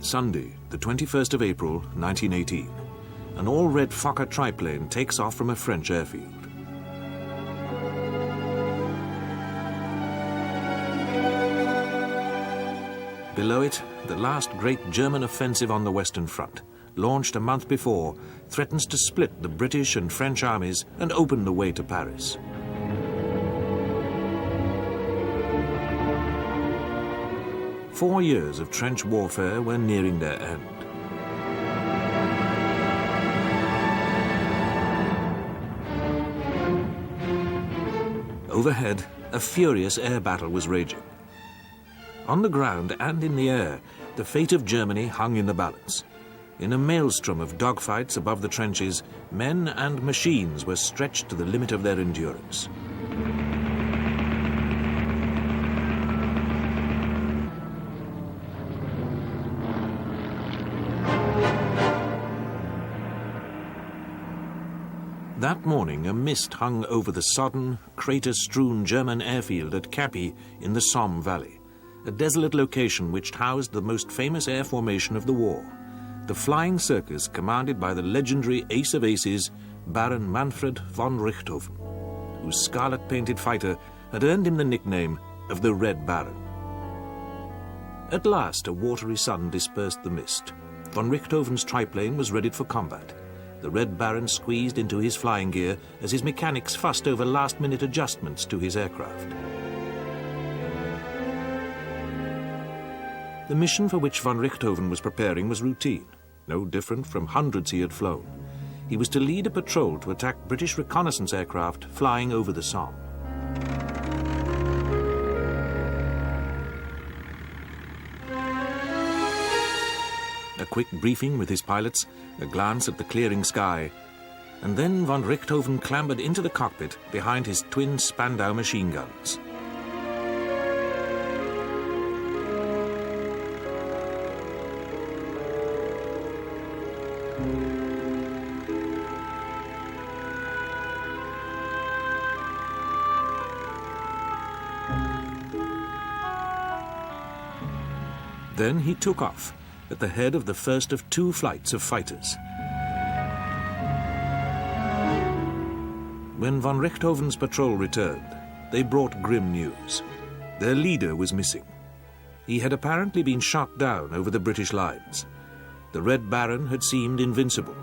Sunday, the 21st of April, 1918. An all-red Fokker triplane takes off from a French airfield. Below it, the last great German offensive on the Western Front, launched a month before, threatens to split the British and French armies and open the way to Paris. Four years of trench warfare were nearing their end. Overhead, a furious air battle was raging. On the ground and in the air, the fate of Germany hung in the balance. In a maelstrom of dogfights above the trenches, men and machines were stretched to the limit of their endurance. That morning, a mist hung over the sodden, crater-strewn German airfield at Cappy in the Somme Valley, a desolate location which housed the most famous air formation of the war, the flying circus commanded by the legendary ace of aces, Baron Manfred von Richthofen, whose scarlet-painted fighter had earned him the nickname of the Red Baron. At last, a watery sun dispersed the mist. Von Richthofen's triplane was readied for combat. The Red Baron squeezed into his flying gear as his mechanics fussed over last-minute adjustments to his aircraft. The mission for which von Richthofen was preparing was routine, no different from hundreds he had flown. He was to lead a patrol to attack British reconnaissance aircraft flying over the Somme. A quick briefing with his pilots, a glance at the clearing sky, and then von Richthofen clambered into the cockpit behind his twin Spandau machine guns. Then he took off at the head of the first of two flights of fighters. When von Richthofen's patrol returned, they brought grim news. Their leader was missing. He had apparently been shot down over the British lines. The Red Baron had seemed invincible.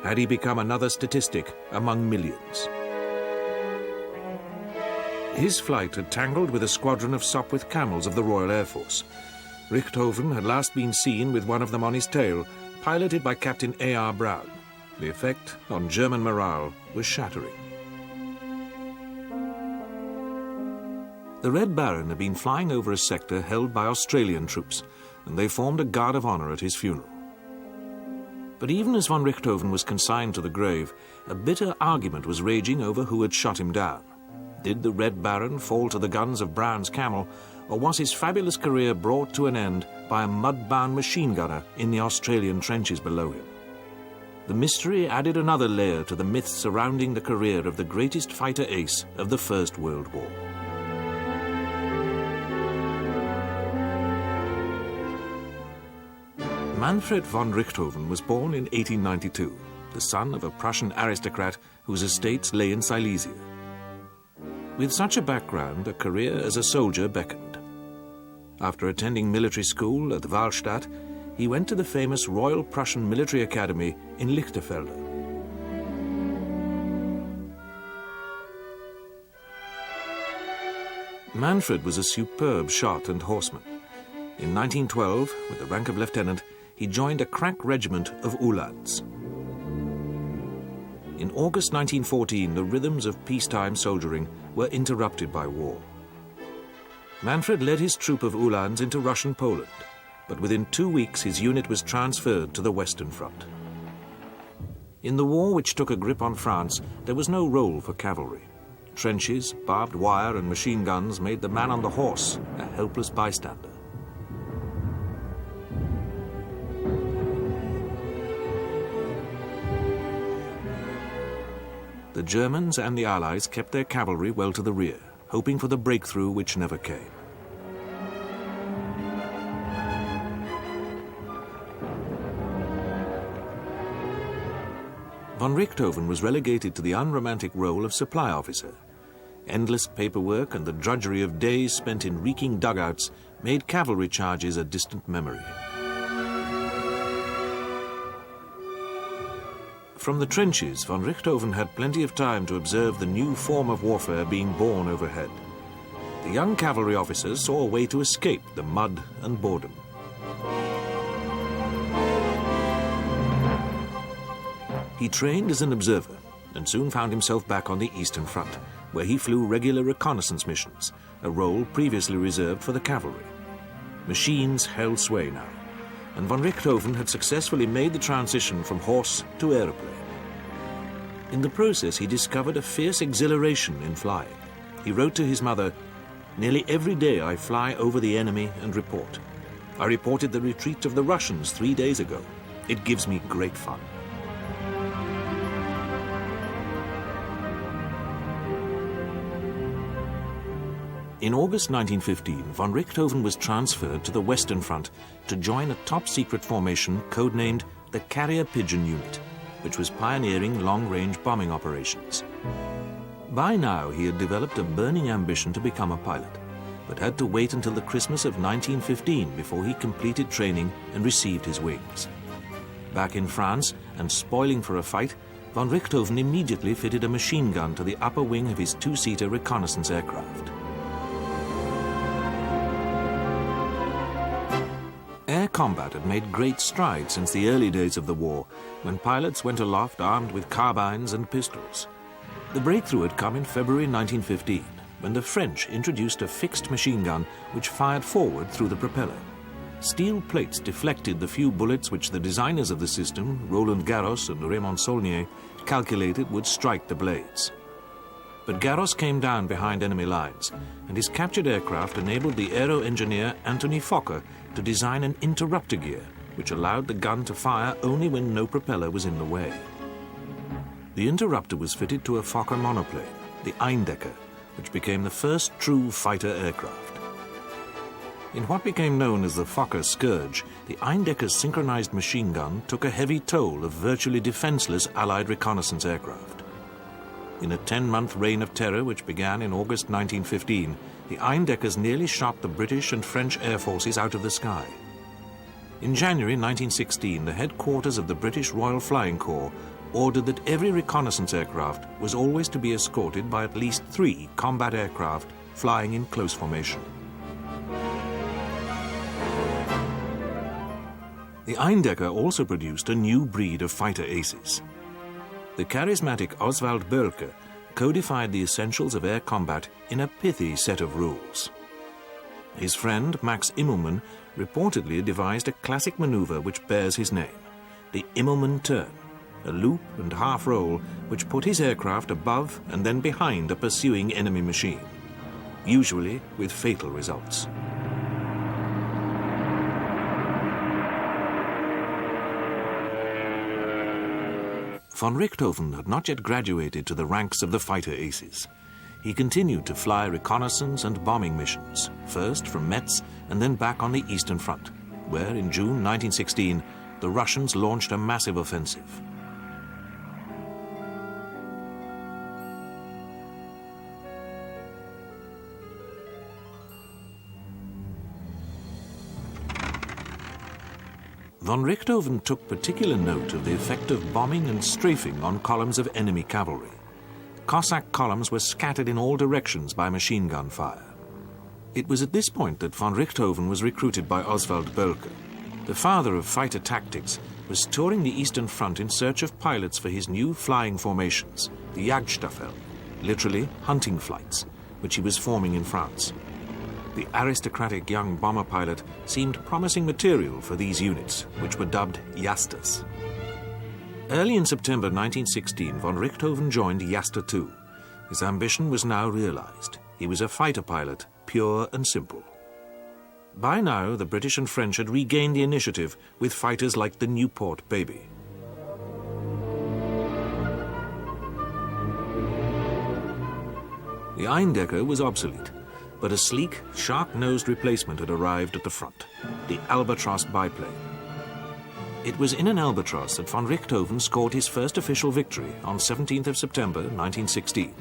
Had he become another statistic among millions? His flight had tangled with a squadron of Sopwith Camels of the Royal Air Force. Richthofen had last been seen with one of them on his tail, piloted by Captain A.R. Brown. The effect on German morale was shattering. The Red Baron had been flying over a sector held by Australian troops, and they formed a guard of honor at his funeral. But even as von Richthofen was consigned to the grave, a bitter argument was raging over who had shot him down. Did the Red Baron fall to the guns of Brown's Camel, or was his fabulous career brought to an end by a mud-bound machine gunner in the Australian trenches below him? The mystery added another layer to the myths surrounding the career of the greatest fighter ace of the First World War. Manfred von Richthofen was born in 1892, the son of a Prussian aristocrat whose estates lay in Silesia. With such a background, a career as a soldier beckoned. After attending military school at Wahlstatt, he went to the famous Royal Prussian Military Academy in Lichterfelde. Manfred was a superb shot and horseman. In 1912, with the rank of lieutenant, he joined a crack regiment of Uhlans. In August 1914, the rhythms of peacetime soldiering were interrupted by war. Manfred led his troop of Uhlans into Russian Poland, but within 2 weeks his unit was transferred to the Western Front. In the war which took a grip on France, there was no role for cavalry. Trenches, barbed wire and machine guns made the man on the horse a helpless bystander. The Germans and the Allies kept their cavalry well to the rear, hoping for the breakthrough which never came. Von Richthofen was relegated to the unromantic role of supply officer. Endless paperwork and the drudgery of days spent in reeking dugouts made cavalry charges a distant memory. From the trenches, von Richthofen had plenty of time to observe the new form of warfare being born overhead. The young cavalry officers saw a way to escape the mud and boredom. He trained as an observer and soon found himself back on the Eastern Front, where he flew regular reconnaissance missions, a role previously reserved for the cavalry. Machines held sway now, and von Richthofen had successfully made the transition from horse to aeroplane. In the process, he discovered a fierce exhilaration in flying. He wrote to his mother, "Nearly every day I fly over the enemy and report. I reported the retreat of the Russians 3 days ago. It gives me great fun." In August 1915, von Richthofen was transferred to the Western Front to join a top-secret formation codenamed the Carrier Pigeon Unit, which was pioneering long-range bombing operations. By now, he had developed a burning ambition to become a pilot, but had to wait until the Christmas of 1915 before he completed training and received his wings. Back in France, and spoiling for a fight, von Richthofen immediately fitted a machine gun to the upper wing of his two-seater reconnaissance aircraft. Air combat had made great strides since the early days of the war, when pilots went aloft armed with carbines and pistols. The breakthrough had come in February 1915, when the French introduced a fixed machine gun which fired forward through the propeller. Steel plates deflected the few bullets which the designers of the system, Roland Garros and Raymond Saulnier, calculated would strike the blades. But Garros came down behind enemy lines, and his captured aircraft enabled the aero engineer Anthony Fokker to design an interrupter gear, which allowed the gun to fire only when no propeller was in the way. The interrupter was fitted to a Fokker monoplane, the Eindecker, which became the first true fighter aircraft. In what became known as the Fokker Scourge, the Eindecker's synchronized machine gun took a heavy toll of virtually defenseless Allied reconnaissance aircraft. In a 10-month reign of terror which began in August 1915, the Eindeckers nearly shot the British and French air forces out of the sky. In January 1916, the headquarters of the British Royal Flying Corps ordered that every reconnaissance aircraft was always to be escorted by at least 3 combat aircraft flying in close formation. The Eindecker also produced a new breed of fighter aces. The charismatic Oswald Boelcke codified the essentials of air combat in a pithy set of rules. His friend Max Immelmann reportedly devised a classic maneuver which bears his name, the Immelmann turn, a loop and half roll which put his aircraft above and then behind a pursuing enemy machine, usually with fatal results. Von Richthofen had not yet graduated to the ranks of the fighter aces. He continued to fly reconnaissance and bombing missions, first from Metz and then back on the Eastern Front, where in June 1916 the Russians launched a massive offensive. Von Richthofen took particular note of the effect of bombing and strafing on columns of enemy cavalry. Cossack columns were scattered in all directions by machine gun fire. It was at this point that von Richthofen was recruited by Oswald Boelcke. The father of fighter tactics was touring the Eastern Front in search of pilots for his new flying formations, the Jagdstaffel, literally hunting flights, which he was forming in France. The aristocratic young bomber pilot seemed promising material for these units, which were dubbed Jastas. Early in September 1916, von Richthofen joined Jasta II. His ambition was now realized. He was a fighter pilot, pure and simple. By now, the British and French had regained the initiative with fighters like the Nieuport Baby. The Eindecker was obsolete, but a sleek, sharp-nosed replacement had arrived at the front, the Albatros biplane. It was in an albatross that von Richthofen scored his first official victory on 17th of September 1916,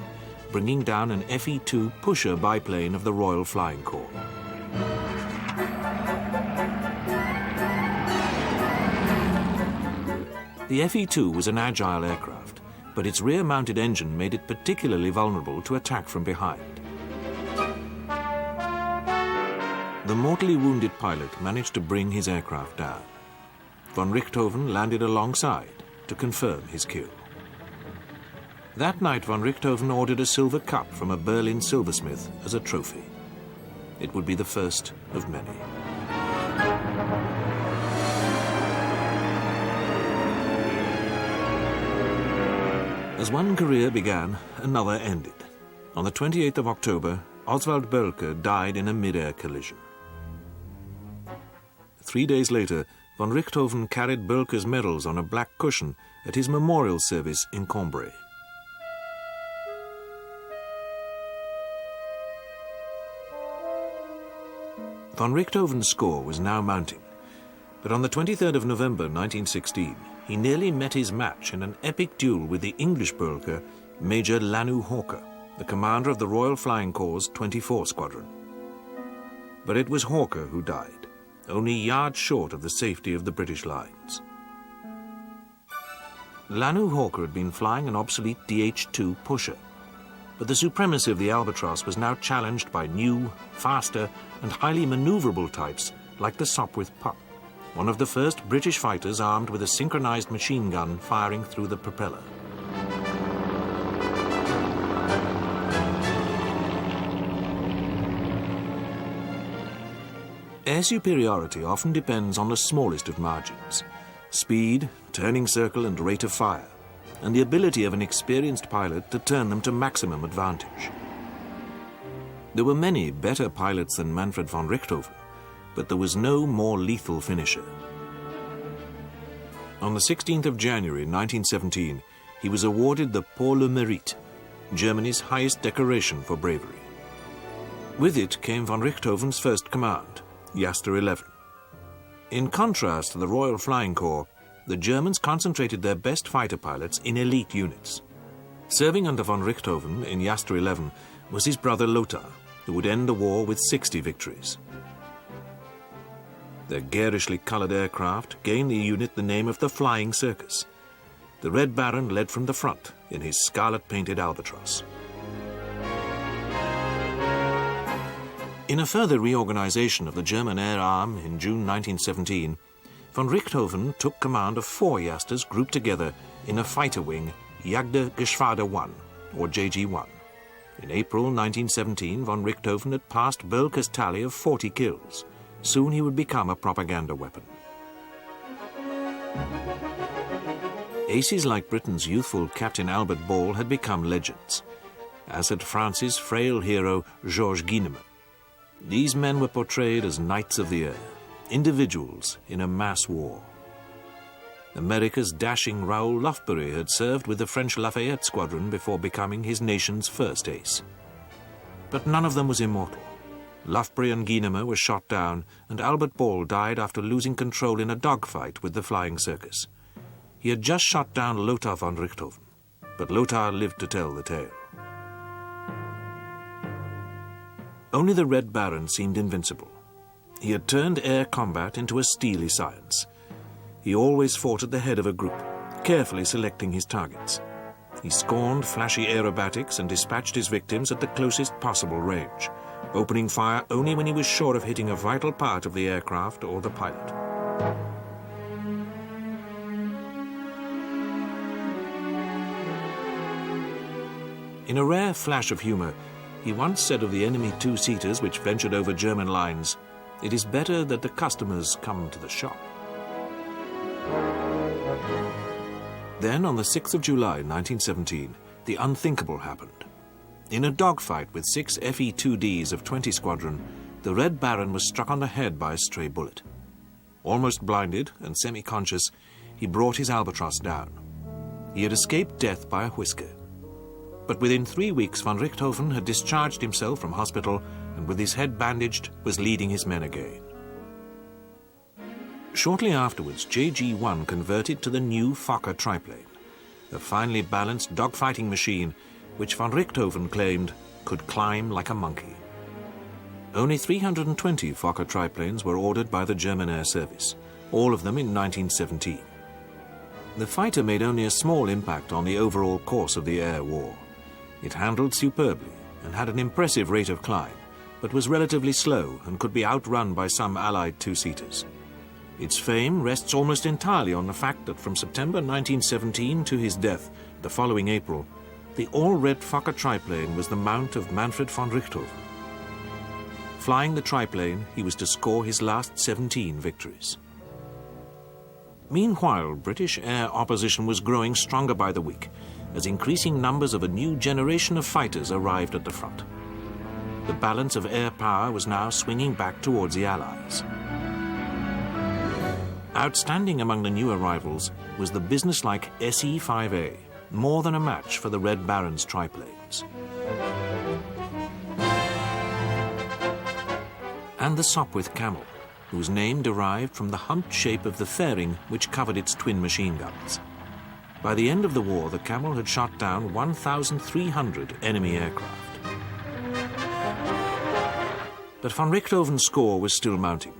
bringing down an Fe-2 pusher biplane of the Royal Flying Corps. The Fe-2 was an agile aircraft, but its rear-mounted engine made it particularly vulnerable to attack from behind. The mortally wounded pilot managed to bring his aircraft down. Von Richthofen landed alongside to confirm his kill. That night, von Richthofen ordered a silver cup from a Berlin silversmith as a trophy. It would be the first of many. As one career began, another ended. On the 28th of October, Oswald Boelcke died in a mid-air collision. 3 days later, von Richthofen carried Boelcke's medals on a black cushion at his memorial service in Cambrai. Von Richthofen's score was now mounting, but on the 23rd of November 1916, he nearly met his match in an epic duel with the English Boelcke, Major Lanu Hawker, the commander of the Royal Flying Corps' 24 Squadron. But it was Hawker who died, only yards short of the safety of the British lines. Lanu Hawker had been flying an obsolete DH-2 pusher, but the supremacy of the Albatross was now challenged by new, faster, and highly maneuverable types like the Sopwith Pup, one of the first British fighters armed with a synchronized machine gun firing through the propeller. Air superiority often depends on the smallest of margins: speed, turning circle, and rate of fire, and the ability of an experienced pilot to turn them to maximum advantage. There were many better pilots than Manfred von Richthofen, but there was no more lethal finisher. On the 16th of January 1917, he was awarded the Pour le Mérite, Germany's highest decoration for bravery. With it came von Richthofen's first command, Jaster 11. In contrast to the Royal Flying Corps, the Germans concentrated their best fighter pilots in elite units. Serving under von Richthofen in Jaster 11 was his brother Lothar, who would end the war with 60 victories. Their garishly coloured aircraft gained the unit the name of the Flying Circus. The Red Baron led from the front in his scarlet-painted Albatross. In a further reorganization of the German air arm in June 1917, von Richthofen took command of 4 Jasters grouped together in a fighter wing, Jagdgeschwader 1, or JG-1. In April 1917, von Richthofen had passed Boelcke's tally of 40 kills. Soon he would become a propaganda weapon. Aces like Britain's youthful Captain Albert Ball had become legends, as had France's frail hero Georges Guynemer. These men were portrayed as knights of the air, individuals in a mass war. America's dashing Raoul Lufbery had served with the French Lafayette Squadron before becoming his nation's first ace. But none of them was immortal. Lufbery and Guynemer were shot down, and Albert Ball died after losing control in a dogfight with the Flying Circus. He had just shot down Lothar von Richthofen, but Lothar lived to tell the tale. Only the Red Baron seemed invincible. He had turned air combat into a steely science. He always fought at the head of a group, carefully selecting his targets. He scorned flashy aerobatics and dispatched his victims at the closest possible range, opening fire only when he was sure of hitting a vital part of the aircraft or the pilot. In a rare flash of humor, he once said of the enemy two-seaters which ventured over German lines, "It is better that the customers come to the shop." Then, on the 6th of July 1917, the unthinkable happened. In a dogfight with 6 Fe-2Ds of 20 Squadron, the Red Baron was struck on the head by a stray bullet. Almost blinded and semi-conscious, he brought his Albatross down. He had escaped death by a whisker. But within 3 weeks, von Richthofen had discharged himself from hospital and with his head bandaged was leading his men again. Shortly afterwards, JG-1 converted to the new Fokker triplane, a finely balanced dogfighting machine which von Richthofen claimed could climb like a monkey. Only 320 Fokker triplanes were ordered by the German Air Service, all of them in 1917. The fighter made only a small impact on the overall course of the air war. It handled superbly and had an impressive rate of climb, but was relatively slow and could be outrun by some Allied two-seaters. Its fame rests almost entirely on the fact that from September 1917 to his death, the following April, the all-red Fokker triplane was the mount of Manfred von Richthofen. Flying the triplane, he was to score his last 17 victories. Meanwhile, British air opposition was growing stronger by the week, as increasing numbers of a new generation of fighters arrived at the front. The balance of air power was now swinging back towards the Allies. Outstanding among the new arrivals was the businesslike SE-5A, more than a match for the Red Baron's triplanes. And the Sopwith Camel, whose name derived from the humped shape of the fairing which covered its twin machine guns. By the end of the war, the Camel had shot down 1,300 enemy aircraft. But von Richthofen's score was still mounting.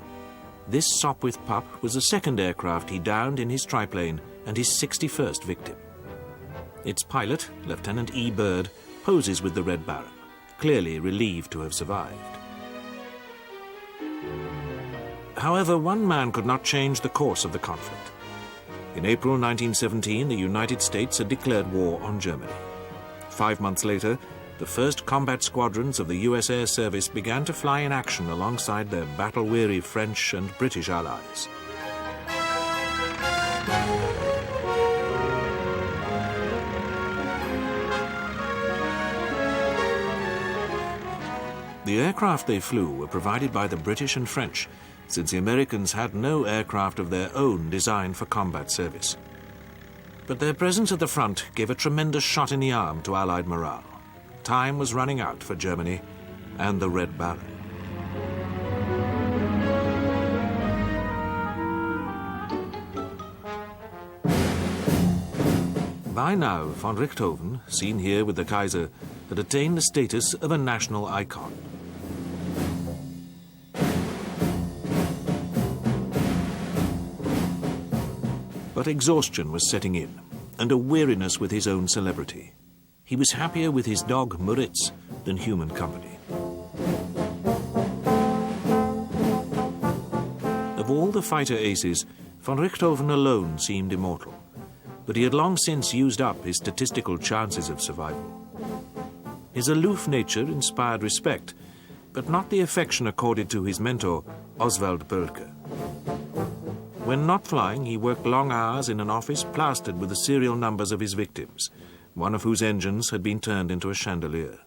This Sopwith pup was the second aircraft he downed in his triplane and his 61st victim. Its pilot, Lieutenant E. Bird, poses with the Red Baron, clearly relieved to have survived. However, one man could not change the course of the conflict. In April 1917, the United States had declared war on Germany. 5 months later, the first combat squadrons of the US Air Service began to fly in action alongside their battle-weary French and British allies. The aircraft they flew were provided by the British and French, since the Americans had no aircraft of their own designed for combat service. But their presence at the front gave a tremendous shot in the arm to Allied morale. Time was running out for Germany and the Red Baron. By now, von Richthofen, seen here with the Kaiser, had attained the status of a national icon. But exhaustion was setting in, and a weariness with his own celebrity. He was happier with his dog Moritz than human company. Of all the fighter aces, von Richthofen alone seemed immortal, but he had long since used up his statistical chances of survival. His aloof nature inspired respect, but not the affection accorded to his mentor, Oswald Bölke. When not flying, he worked long hours in an office plastered with the serial numbers of his victims, one of whose engines had been turned into a chandelier.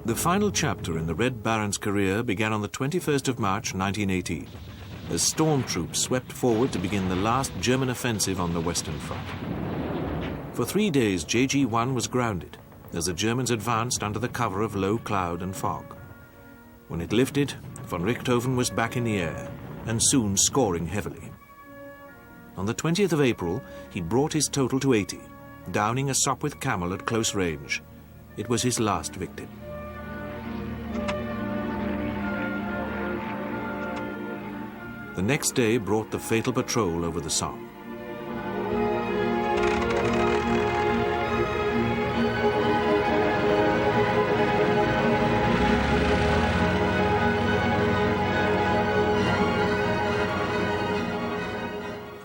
The final chapter in the Red Baron's career began on the 21st of March 1918, as storm troops swept forward to begin the last German offensive on the Western Front. For 3 days, JG-1 was grounded, as the Germans advanced under the cover of low cloud and fog. When it lifted, von Richthofen was back in the air, and soon scoring heavily. On the 20th of April, he brought his total to 80, downing a Sopwith Camel at close range. It was his last victim. The next day brought the fatal patrol over the Somme.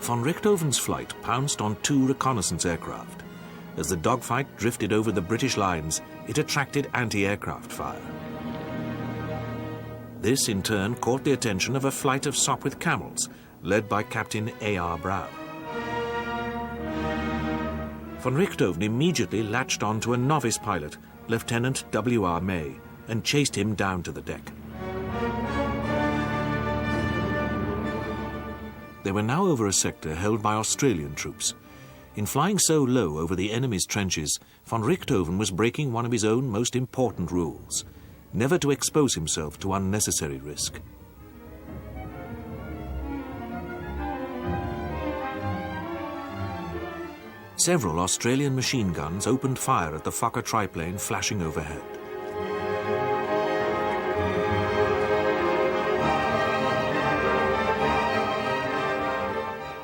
Von Richthofen's flight pounced on 2 reconnaissance aircraft. As the dogfight drifted over the British lines, it attracted anti-aircraft fire. This, in turn, caught the attention of a flight of Sopwith Camels, led by Captain A.R. Brown. Von Richthofen immediately latched on to a novice pilot, Lieutenant W.R. May, and chased him down to the deck. They were now over a sector held by Australian troops. In flying so low over the enemy's trenches, von Richthofen was breaking one of his own most important rules: never to expose himself to unnecessary risk. Several Australian machine guns opened fire at the Fokker triplane flashing overhead.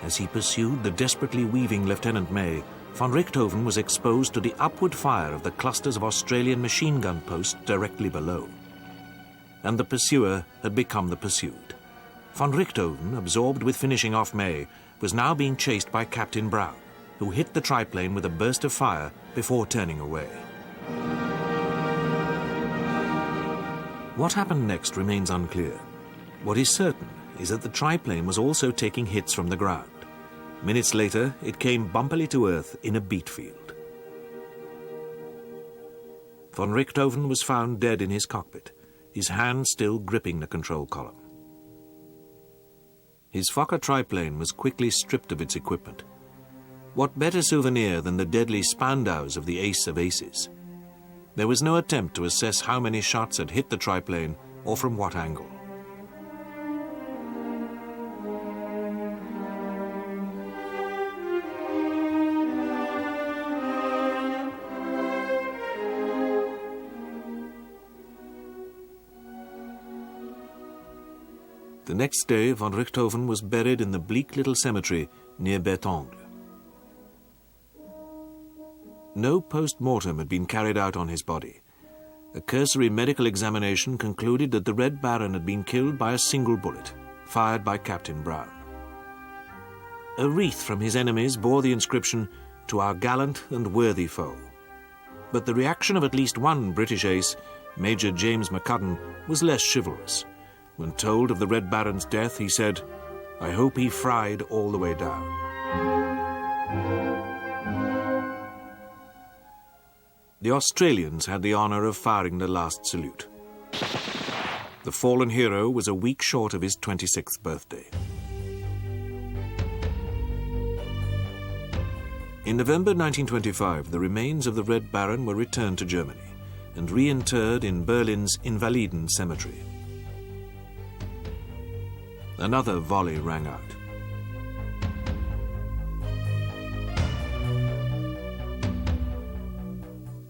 As he pursued the desperately weaving Lieutenant May, von Richthofen was exposed to the upward fire of the clusters of Australian machine gun posts directly below. And the pursuer had become the pursued. Von Richthofen, absorbed with finishing off May, was now being chased by Captain Brown, who hit the triplane with a burst of fire before turning away. What happened next remains unclear. What is certain is that the triplane was also taking hits from the ground. Minutes later, it came bumpily to earth in a beet field. Von Richthofen was found dead in his cockpit, his hand still gripping the control column. His Fokker triplane was quickly stripped of its equipment. What better souvenir than the deadly Spandaus of the Ace of Aces? There was no attempt to assess how many shots had hit the triplane or from what angle. The next day, von Richthofen was buried in the bleak little cemetery near Bertangle. No post-mortem had been carried out on his body. A cursory medical examination concluded that the Red Baron had been killed by a single bullet, fired by Captain Brown. A wreath from his enemies bore the inscription, "To our gallant and worthy foe." But the reaction of at least one British ace, Major James McCudden, was less chivalrous. When told of the Red Baron's death, he said, "I hope he fried all the way down." The Australians had the honour of firing the last salute. The fallen hero was a week short of his 26th birthday. In November 1925, the remains of the Red Baron were returned to Germany and reinterred in Berlin's Invaliden Cemetery. Another volley rang out.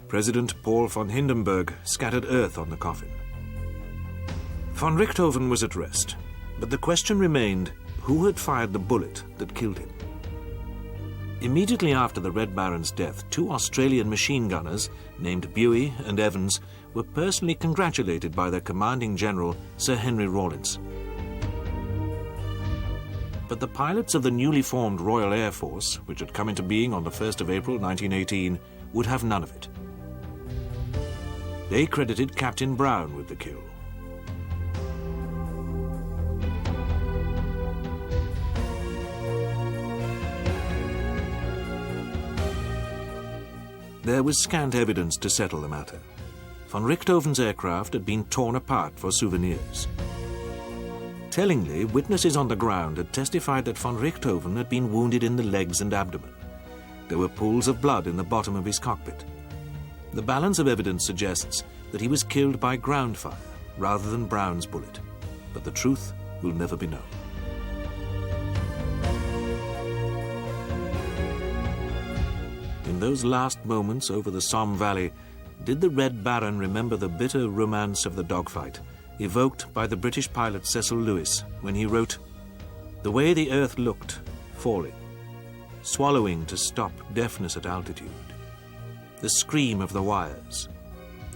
President Paul von Hindenburg scattered earth on the coffin. Von Richthofen was at rest, but the question remained, who had fired the bullet that killed him? Immediately after the Red Baron's death, two Australian machine gunners, named Buey and Evans, were personally congratulated by their commanding general, Sir Henry Rawlins. But the pilots of the newly formed Royal Air Force, which had come into being on the 1st of April 1918, would have none of it. They credited Captain Brown with the kill. There was scant evidence to settle the matter. Von Richthofen's aircraft had been torn apart for souvenirs. Tellingly, witnesses on the ground had testified that von Richthofen had been wounded in the legs and abdomen. There were pools of blood in the bottom of his cockpit. The balance of evidence suggests that he was killed by ground fire rather than Brown's bullet, but the truth will never be known. In those last moments over the Somme Valley, did the Red Baron remember the bitter romance of the dogfight, evoked by the British pilot Cecil Lewis when he wrote, "The way the earth looked, falling, swallowing to stop deafness at altitude, the scream of the wires,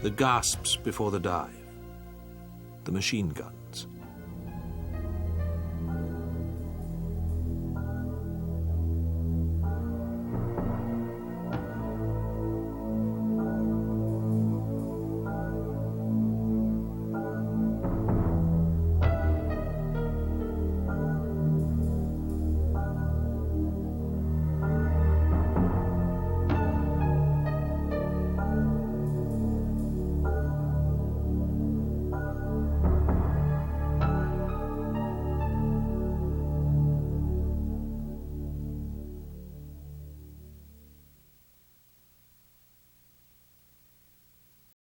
the gasps before the dive, the machine gun.